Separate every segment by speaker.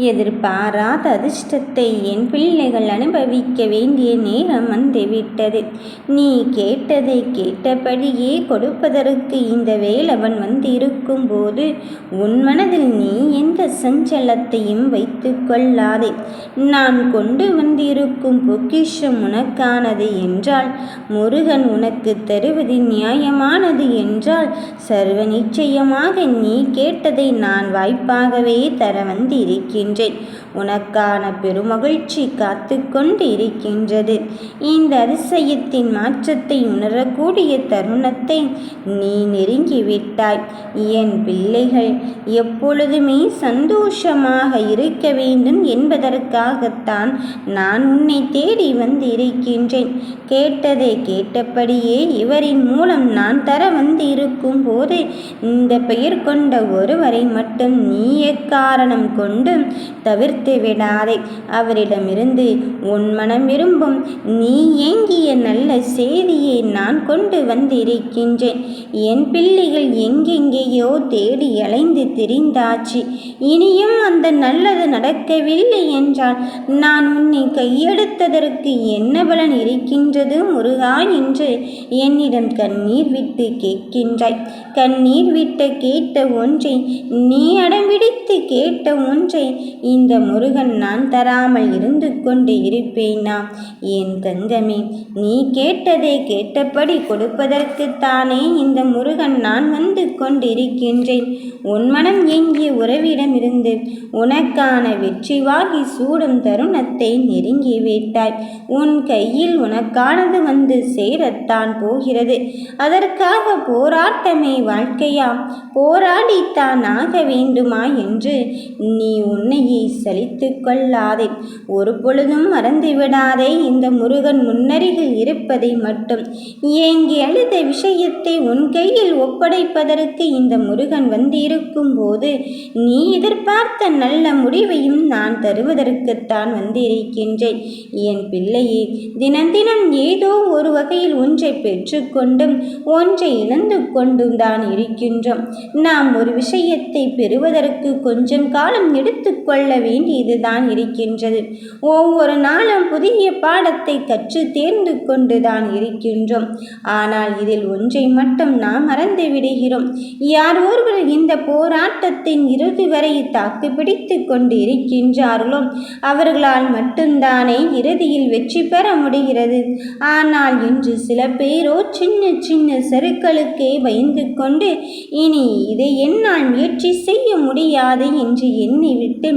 Speaker 1: எதிர்பாராத அதிர்ஷ்டத்தை என் பிள்ளைகள் அனுபவிக்க வேண்டிய நேரம் வந்துவிட்டது. நீ கேட்டதை கேட்டபடியே கொடுப்பதற்கு இந்த வேலவன் வந்திருக்கும் போது உன் மனதில் நீ எந்த சஞ்சலத்தையும் வைத்து கொள்ளாதே. நான் கொண்டு வந்திருக்கும் பொக்கிஷம் உனக்கானது என்றால், முருகன் உனக்கு தருவது நியாயமானது என்றால், சர்வ நிச்சயமாக நீ கேட்டதை நான் வாய்ப்பாகவே தர வந்திருக்கிறேன். உனக்கான பெருமகிழ்ச்சி காத்து கொண்டு இருக்கின்றது. இந்த அதிசயத்தின் மாற்றத்தை உணரக்கூடிய தருணத்தை நீ நெருங்கிவிட்டாய். என் பிள்ளைகள் எப்பொழுதுமே சந்தோஷமாக இருக்க வேண்டும் என்பதற்காகத்தான் நான் உன்னை தேடி வந்திருக்கின்றேன். கேட்டதை கேட்டபடியே இவரின் மூலம் நான் தர வந்திருக்கும் போது இந்த பெயர் கொண்ட ஒருவரை மட்டும் நீ எக்காரணம் கொண்டு தவிர்த்து விடாதே. அவரிடமிருந்து உன் மனம் விரும்பும் நீ ஏங்கிய நல்ல செய்தியை நான் கொண்டு வந்திருக்கின்றேன். என் பிள்ளைகள் எங்கெங்கேயோ தேடி அலைந்து திரிந்தாச்சு. இனியும் அந்த நல்லது நடக்கவில்லை என்றால் நான் உன்னை கையெடுத்ததற்கு என்ன பலன் இருக்கின்றது முருகா என்று என்னிடம் கண்ணீர் விட்டு கேட்கின்றாய். கண்ணீர் விட்டு கேட்ட ஒன்றை, நீ அடம்பிடித்து கேட்ட ஒன்றை இந்த முருகன் நான் தராமல் இருந்து கொண்டு இருப்பேனா? என் தங்கமே, நீ கேட்டதை கேட்டபடி கொடுப்பதற்குத்தானே இந்த முருகன் நான் வந்து கொண்டிருக்கின்றேன். உன் மனம் ஏங்கிய உறவிடமிருந்து உனக்கான வெற்றி வாகி சூடும் தருணத்தை நெருங்கிவிட்டாய். உன் கையில் உனக்கானது வந்து சேரத்தான் போகிறது. அதற்காக போராட்டமே வாழ்க்கையா? போராடித்தான் ஆக வேண்டுமா என்று நீ உன்னையே சலித்து கொள்ளாதே. ஒரு பொழுதும் மறந்துவிடாதே இந்த முருகன் முன்னருகில் இருப்பதை மட்டும். ஏங்கி அழுத விஷயத்தை உன் கையில் ஒப்படைப்பதற்கு இந்த முருகன் வந்திருக்கும் போது நீ எதிர்பார்த்த நல்ல முடிவையும் நான் தருவதற்குத்தான் வந்திருக்கின்றேன். என் பிள்ளையே, தினம் தினம் ஏதோ ஒரு வகையில் ஒன்றை பெற்றுக்கொண்டும் ஒன்றை இழந்து கொண்டும் தான் இருக்கின்றோம். நாம் ஒரு விஷயத்தை பெறுவதற்கு கொஞ்சம் காலம் எடுத்துக்கொள்ள வேண்டியதுதான் இருக்கின்றது. ஒவ்வொரு நாளும் புதிய பாடத்தை கற்று தேர்ந்து கொண்டுதான் இருக்கின்றோம். ஆனால் இதில் ஒன்றை மட்டும் நாம் மறந்து விடுகிறோம். யார் ஒருவர் இந்த போராட்டத்தின் இறுதி வரை தாக்கு பிடித்து கொண்டு இருக்கின்றார்களோ அவர்களால் மட்டும்தானே இறுதியில் வெற்றி பெற முடிகிறது. ஆனால் இன்று சில பேரோ சின்ன சின்ன சறுக்களுக்கே பயந்து கொண்டு இனி இதை என்னால் முயற்சி செய்ய முடியாது என்று எண்ணிவிட்டு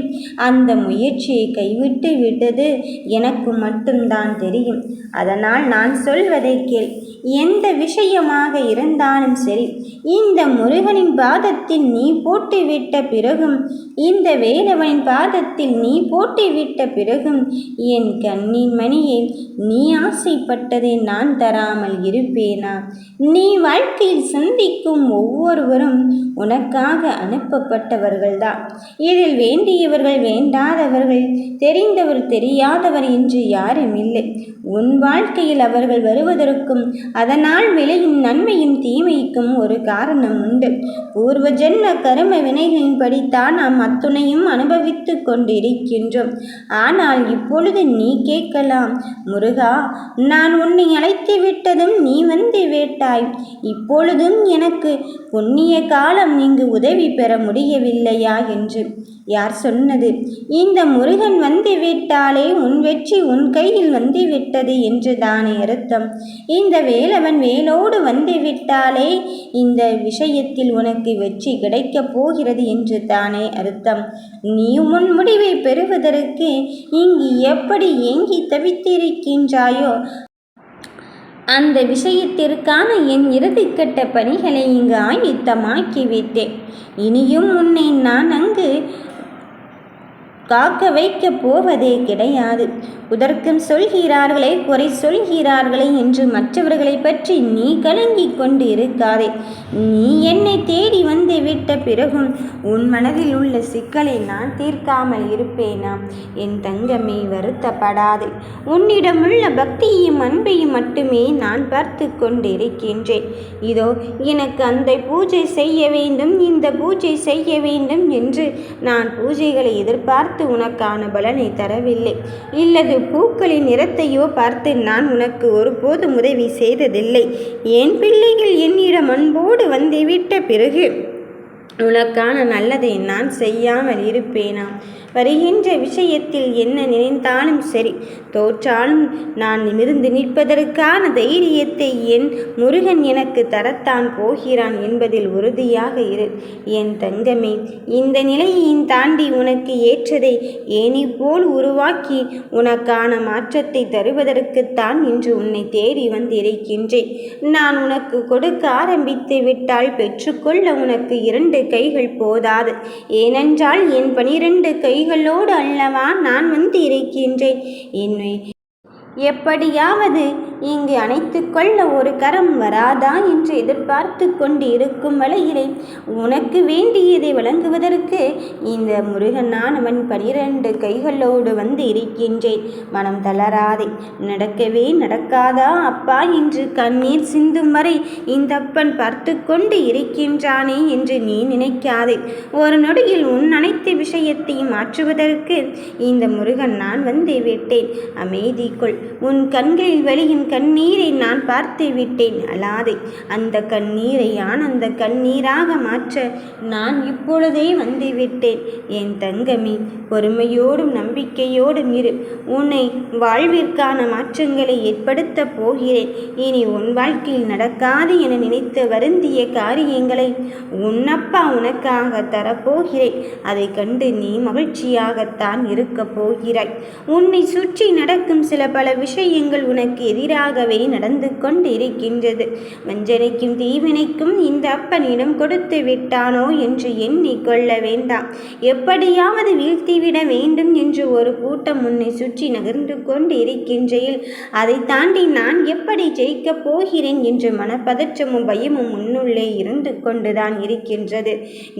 Speaker 1: அந்த முயற்சியை கைவிட்டு விட்டது எனக்கு மட்டும்தான் தெரியும். அதனால் நான் சொல்வதை கேள். எந்த விஷயமாக இருந்தாலும் சரி, இந்த முருகனின் பாதத்தில் நீ போட்டுவிட்ட பிறகும், இந்த வேலவனின் பாதத்தில் நீ போட்டுவிட்ட பிறகும் என் கண்ணின் மணியை நீ ஆசைப்பட்டதை நான் தராமல் இருப்பேனா? நீ வாழ்க்கையில் சந்திக்கும் ஒவ்வொருவரும் உனக்காக அனுப்பப்பட்டவர்கள்தான். இதில் வேண்டியவர்கள் வேண்டாதவர்கள், தெரிந்தவர் தெரியாதவர் என்று யாரும் இல்லை. உன் வாழ்க்கையில் அவர்கள் வருவதற்கும் அதனால் விளையும் நன்மையும் தீமைக்கும் ஒரு காரணம் உண்டு. பூர்வ ஜென்ம கர்ம வினைகளின் படித்தான் நாம் அத்துணையும் அனுபவித்து கொண்டிருக்கின்றோம். ஆனால் இப்பொழுது நீ கேட்கலாம், முருகா, நான் உன்னை அழைத்து விட்டதும் நீ வந்து விட்டாய். இப்பொழுதும் எனக்கு புண்ணிய காலம் இங்கு உதவி பெற முடியவில்லையா என்று. யார் சொன்னது? இந்த முருகன் வந்து விட்டாலே உன் வெற்றி உன் கையில் வந்து விட்டது என்று தானே அர்த்தம். இந்த வேலவன் வேலோடு வந்து விட்டாலே இந்த விஷயத்தில் உனக்கு வெற்றி கிடைக்கப் போகிறது என்று தானே அர்த்தம். நீ உன் முடிவை பெறுவதற்கு இங்கு எப்படி ஏங்கி தவித்திருக்கின்றாயோ அந்த விஷயத்திற்கான என் இறுதிக்கட்ட பணிகளை இங்கு ஆயத்தமாக்கிவிட்டேன். இனியும் உன்னை நான் அங்கு காக்க வைக்கப் போவதே கிடையாது. உதர்க்கம் சொல்கிறார்களே, குறை சொல்கிறார்களே என்று மற்றவர்களை பற்றி நீ கலங்கிக் கொண்டு இருக்காதே. நீ என்னை தேடி வந்து விட்ட பிறகும் உன் மனதில் உள்ள சிக்கலை நான் தீர்க்காமல் இருப்பேனா? என் தங்கமே, வருத்தப்படாதே. உன்னிடமுள்ள பக்தியையும் அன்பையும் மட்டுமே நான் பார்த்து கொண்டு இருக்கின்றேன். இதோ எனக்கு அந்த பூஜை செய்ய வேண்டும், இந்த பூஜை செய்ய வேண்டும் என்று நான் பூஜைகளை எதிர்பார்த்து பார்த்து உனக்கான பலனை தரவில்லை. இல்லது பூக்களின் நிறத்தையோ பார்த்து நான் உனக்கு ஒருபோதும் உதவி செய்ததில்லை. என் பிள்ளைகள் என்னிடம் அன்போடு வந்துவிட்ட பிறகு உனக்கான நல்லதை நான் செய்யாமல் இருப்பேனா? வருகின்ற விஷயத்தில் என்ன நினைத்தாலும் சரி, தோற்றாலும் நான் நிமிர்ந்து நிற்பதற்கான தைரியத்தை என் முருகன் எனக்கு தரத்தான் போகிறான் என்பதில் உறுதியாக இரு. என் தங்கமே, இந்த நிலையையும் தாண்டி உனக்கு ஏற்றதை ஏனி போல் உருவாக்கி உனக்கான மாற்றத்தை தருவதற்குத்தான் இன்று உன்னை தேடி வந்திருக்கின்றேன். நான் உனக்கு கொடுக்க ஆரம்பித்து விட்டால் பெற்றுக்கொள்ள உனக்கு 2 கைகள் போதாது. ஏனென்றால் என் 12 கைகளோடு அல்லவா நான் வந்து இருக்கின்றேன். என்னை எப்படியாவது இங்கு அணைத்து கொள்ள ஒரு கரம் வராதா என்று எதிர்பார்த்து கொண்டு இருக்கும் வழியிலே உனக்கு வேண்டியதை வழங்குவதற்கு இந்த முருகனானவன் 12 கைகளோடு வந்து இருக்கின்றேன். மனம் தளராதே. நடக்கவே நடக்காதா அப்பா என்று கண்ணீர் சிந்தும் வரை இந்த அப்பன் பார்த்து கொண்டு இருக்கின்றானே என்று நீ நினைக்காதே. ஒரு நொடியில் உன் அனைத்து விஷயத்தையும் மாற்றுவதற்கு இந்த முருகன் நான் வந்து விட்டேன். அமைதி கொள். உன் கண்களில் வழியும் கண்ணீரை நான் பார்த்து விட்டேன். அழாதே. அந்த கண்ணீரை ஆனந்த கண்ணீராக மாற்ற நான் இப்பொழுதே வந்துவிட்டேன். என் தங்கமே, பொறுமையோடும் நம்பிக்கையோடும் இரு. உன்னை வாழ்விற்கான மாற்றங்களை ஏற்படுத்த போகிறேன். இனி உன் வாழ்க்கையில் நடக்காது என நினைத்து வருந்திய காரியங்களை உன்னப்பா உனக்காக தரப்போகிறேன். அதை கண்டு நீ மகிழ்ச்சியாகத்தான் இருக்கப் போகிறாய். உன்னை சுற்றி நடக்கும் பல விஷயங்கள் உனக்கு எதிராகவே நடந்து கொண்டு இருக்கின்றது. வஞ்சனைக்கும் தீவினைக்கும் இந்த அப்பனிடம் கொடுத்து விட்டானோ என்று எண்ணிக்கொள்ள வேண்டாம். எப்படியாவது வீழ்த்திவிட வேண்டும் என்று ஒரு கூட்டம் உன்னை சுற்றி நகர்ந்து கொண்டு இருக்கின்றையில் அதை தாண்டி நான் எப்படி ஜெயிக்கப் போகிறேன் என்று மனப்பதற்றமும் பயமும் உன்னுள்ளே இருந்து கொண்டுதான் இருக்கின்றது.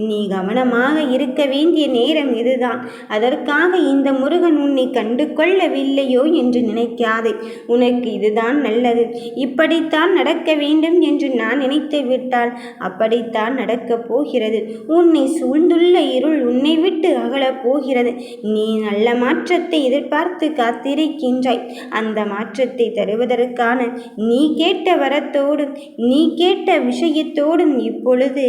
Speaker 1: நீ கவனமாக இருக்க வேண்டிய நேரம் இதுதான். அதற்காக இந்த முருகன் உன்னை கண்டு கொள்ளவில்லையோ என்று நினைக்காதே. உனக்கு இதுதான் நல்லது, இப்படித்தான் நடக்க வேண்டும் என்று நான் நினைத்து விட்டால் அப்படித்தான் நடக்கப் போகிறது. உன்னை சூழ்ந்துள்ள இருள் உன்னை விட்டு அகலப் போகிறது. நீ நல்ல மாற்றத்தை எதிர்பார்த்து காத்திருக்கின்றாய். அந்த மாற்றத்தை தருவதற்கான நீ கேட்ட வரத்தோடும் நீ கேட்ட விஷயத்தோடும் இப்பொழுது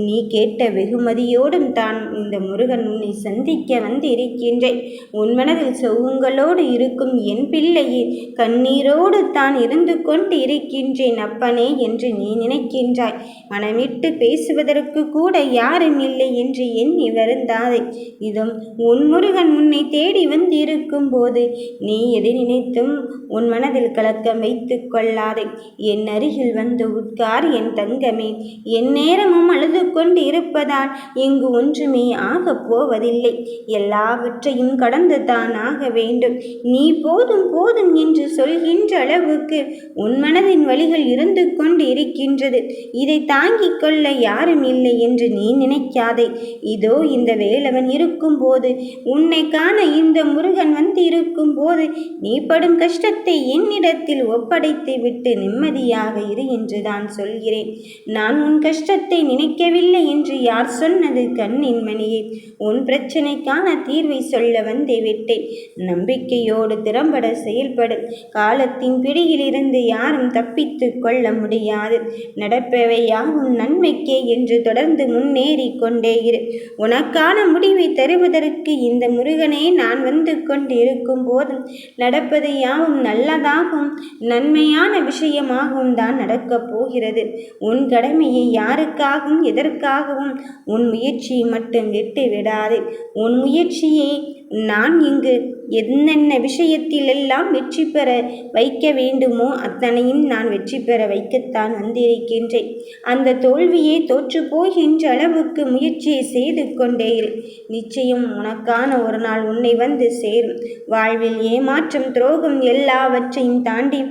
Speaker 1: நீ கேட்ட வெகுமதியோடும் தான் இந்த முருகன் உன்னை சந்திக்க வந்து இருக்கின்றேன். உன் மனதில் சோகங்களோடு இருக்கும் என் பிள்ளையே, கண்ணீரோடு தான் இருந்து கொண்டு இருக்கின்றேன் அப்பனே என்று நீ நினைக்கின்றாய். மனமிட்டு பேசுவதற்கு கூட யாரும் இல்லை என்று எண்ணி வருந்தாதே. இதும் உன் முருகன் உன்னை தேடி வந்து இருக்கும் போது நீ எதை நினைத்தும் உன் மனதில் கலக்கம் வைத்து கொள்ளாதே. என் அருகில் வந்து உட்கார் என் தங்கமே. என் நேரமும் அழுது கொண்டு இருப்பதால் இங்கு ஒன்றுமே ஆகப் போவதில்லை. எல்லாவற்றையும் கடந்து தான் ஆக வேண்டும். நீ போதும் போதும் என்று சொல்கின்ற அளவுக்கு உன் மனதின் வழிகள் இருந்து கொண்டு இருக்கின்றது. இதை தாங்கிக் கொள்ள யாரும் இல்லை என்று நீ நினைக்காதே. இதோ இந்த வேலவன் இருக்கும் போது, உன்னை காண இந்த முருகன் வந்து இருக்கும் போது நீ படும் கஷ்டத்தை என்னிடத்தில் ஒப்படைத்து விட்டு நிம்மதியாக இரு என்று தான் சொல்கிறேன். நான் உன் கஷ்டத்தை நினைக்கவில்லை என்று யார் சொன்னது கண்ணின் மணியே? உன் பிரச்சனைக்கான தீர்வை சொல்ல வந்து விட்டேன். நம்பிக்கையோடு திறம்பட செயல்படும். காலத்தின் பிடியிலிருந்து யாரும் தப்பித்து கொள்ள முடியாது. நடப்பவை யாவும் நன்மைக்கே என்று தொடர்ந்து முன்னேறி கொண்டே இரு. உனக்கான முடிவை தருவதற்கு இந்த முருகனே நான் வந்து கொண்டு இருக்கும் போதும் நடப்பது யாவும் நல்லதாகவும் நன்மையான விஷயமாகவும் தான் நடக்கப் போகிறது. உன் கடமையை யாருக்காகவும் எதற்காகவும் உன் முயற்சியை மட்டும் விட்டு விடாது. உன் முயற்சியை நான் இங்கு என்னென்ன விஷயத்திலெல்லாம் வெற்றி பெற வைக்க வேண்டுமோ அத்தனையும் நான் வெற்றி பெற வைக்கத்தான் வந்திருக்கின்றேன். அந்த தோல்வியை தோற்று போகின்ற அளவுக்கு முயற்சியை செய்து கொண்டே இரு. நிச்சயம் உனக்கான ஒரு நாள் உன்னை வந்து சேரும். வாழ்வில் ஏமாற்றம், துரோகம் எல்லாவற்றையும் தாண்டி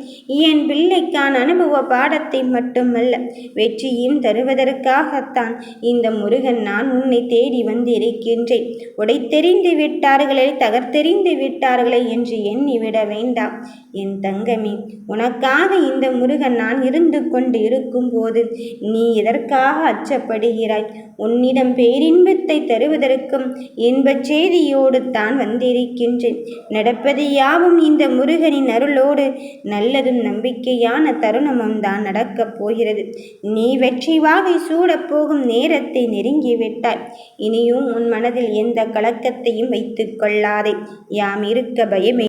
Speaker 1: என் பிள்ளைக்கான அனுபவ பாடத்தை மட்டுமல்ல வெற்றியும் தருவதற்காகத்தான் இந்த முருகன் நான் உன்னை தேடி வந்திருக்கின்றேன். உடைத்தெறிந்து விட்டார்களே, தகர்த்தெறிந்து விட்டார்களே என்று எண்ணிவிட வேண்டாம். என் தங்கமே, உனக்காக இந்த முருகன் நான் இருந்து கொண்டு இருக்கும்போது நீ எதற்காக அச்சப்படுகிறாய்? உன்னிடம் பேரின்பத்தை தருவதற்கும் இன்பச் செய்தியோடு தான் வந்திருக்கின்றேன். நடப்பது யாவும் இந்த முருகனின் அருளோடு நல்லதும் நம்பிக்கையான தருணமும் தான் நடக்கப் போகிறது. நீ வெற்றி வாகை சூடப் போகும் நேரத்தை நெருங்கிவிட்டாய். இனியும் உன் மனதில் எந்த கலக்கத்தையும் வைத்துக் கொள்ளாதே. யாம் இருக்க பயமே